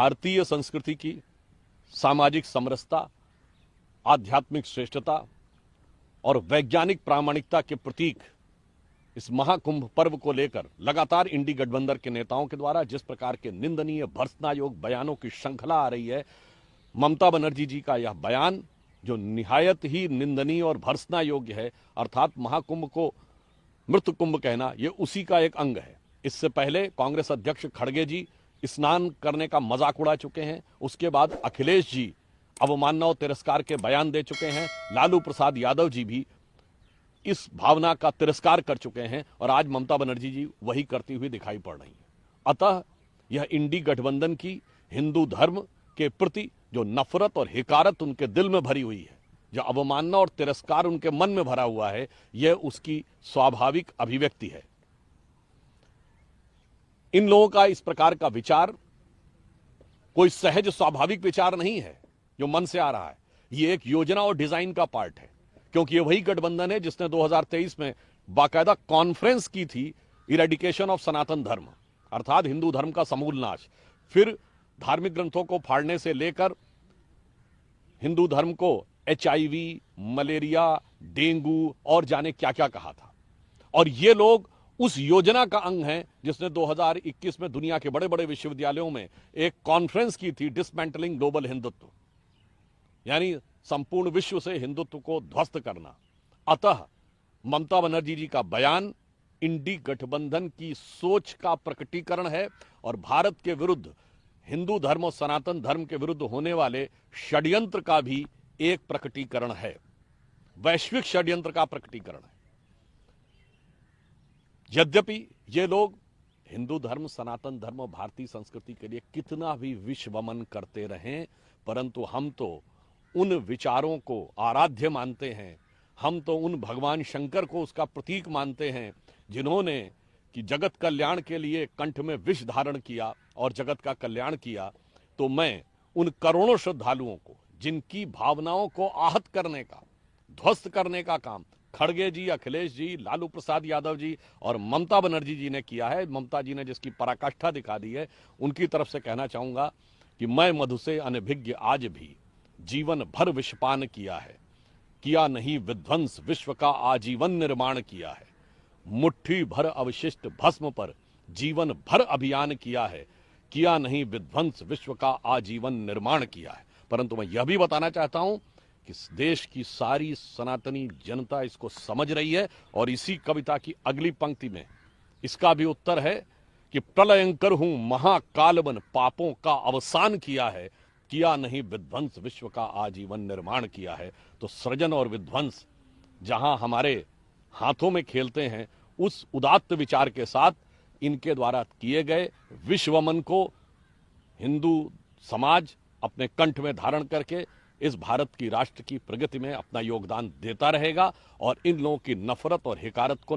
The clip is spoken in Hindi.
भारतीय संस्कृति की सामाजिक समरसता, आध्यात्मिक श्रेष्ठता और वैज्ञानिक प्रामाणिकता के प्रतीक इस महाकुंभ पर्व को लेकर लगातार इंडी गठबंधन के नेताओं के द्वारा जिस प्रकार के निंदनीय भर्त्सनायोग बयानों की श्रृंखला आ रही है, ममता बनर्जी जी का यह बयान जो निहायत ही निंदनीय और भर्त्सना योग्य है, अर्थात महाकुंभ को मृत कुंभ कहना, यह उसी का एक अंग है। इससे पहले कांग्रेस अध्यक्ष खड़गे जी स्नान करने का मजाक उड़ा चुके हैं। उसके बाद अखिलेश जी अवमानना और तिरस्कार के बयान दे चुके हैं। लालू प्रसाद यादव जी भी इस भावना का तिरस्कार कर चुके हैं और आज ममता बनर्जी जी वही करती हुई दिखाई पड़ रही हैं। अतः यह इंडी गठबंधन की हिंदू धर्म के प्रति जो नफरत और हिकारत उनके दिल में भरी हुई है, जो अवमानना और तिरस्कार उनके मन में भरा हुआ है, यह उसकी स्वाभाविक अभिव्यक्ति है। इन लोगों का इस प्रकार का विचार कोई सहज स्वाभाविक विचार नहीं है जो मन से आ रहा है। यह एक योजना और डिजाइन का पार्ट है, क्योंकि ये वही गठबंधन है जिसने 2023 में बाकायदा कॉन्फ्रेंस की थी इरेडिकेशन ऑफ सनातन धर्म, अर्थात हिंदू धर्म का समूल नाश। फिर धार्मिक ग्रंथों को फाड़ने से लेकर हिंदू धर्म को HIV, मलेरिया, डेंगू और जाने क्या क्या कहा था। और ये लोग उस योजना का अंग हैं जिसने 2021 में दुनिया के बड़े बड़े विश्वविद्यालयों में एक कॉन्फ्रेंस की थी, डिसमेंटलिंग ग्लोबल हिंदुत्व, यानी संपूर्ण विश्व से हिंदुत्व को ध्वस्त करना। अतः ममता बनर्जी जी का बयान इंडी गठबंधन की सोच का प्रकटीकरण है और भारत के विरुद्ध, हिंदू धर्म और सनातन धर्म के विरुद्ध होने वाले षड्यंत्र का भी एक प्रकटीकरण है, वैश्विक षड्यंत्र का प्रकटीकरण है। यद्यपि ये लोग हिंदू धर्म, सनातन धर्म और भारतीय संस्कृति के लिए कितना भी विश्वमन करते रहें, परंतु हम तो उन विचारों को आराध्य मानते हैं, हम तो उन भगवान शंकर को उसका प्रतीक मानते हैं जिन्होंने कि जगत कल्याण के लिए कंठ में विष धारण किया और जगत का कल्याण किया। तो मैं उन करोड़ों श्रद्धालुओं को जिनकी भावनाओं को आहत करने का, ध्वस्त करने का काम खड़गे जी, अखिलेश जी, लालू प्रसाद यादव जी और ममता बनर्जी जी ने किया है, ममता जी ने जिसकी पराकाष्ठा दिखा दी है, उनकी तरफ से कहना चाहूंगा कि मैं मधु से अनभिज्ञ आज भी जीवन भर विषपान किया है, किया नहीं विध्वंस विश्व का आजीवन निर्माण किया है, मुट्ठी भर अवशिष्ट भस्म पर जीवन भर अभियान किया है, किया नहीं विध्वंस विश्व का आजीवन निर्माण किया है। परंतु मैं यह भी बताना चाहता हूं कि इस देश की सारी सनातनी जनता इसको समझ रही है और इसी कविता की अगली पंक्ति में इसका भी उत्तर है कि प्रलयंकर हूं महाकाल बन पापों का अवसान किया है, किया नहीं विध्वंस विश्व का आजीवन निर्माण किया है। तो सृजन और विध्वंस जहां हमारे हाथों में खेलते हैं, उस उदात्त विचार के साथ इनके द्वारा किए गए विश्वमन को हिंदू समाज अपने कंठ में धारण करके इस भारत की राष्ट्र की प्रगति में अपना योगदान देता रहेगा और इन लोगों की नफरत और हिकारत को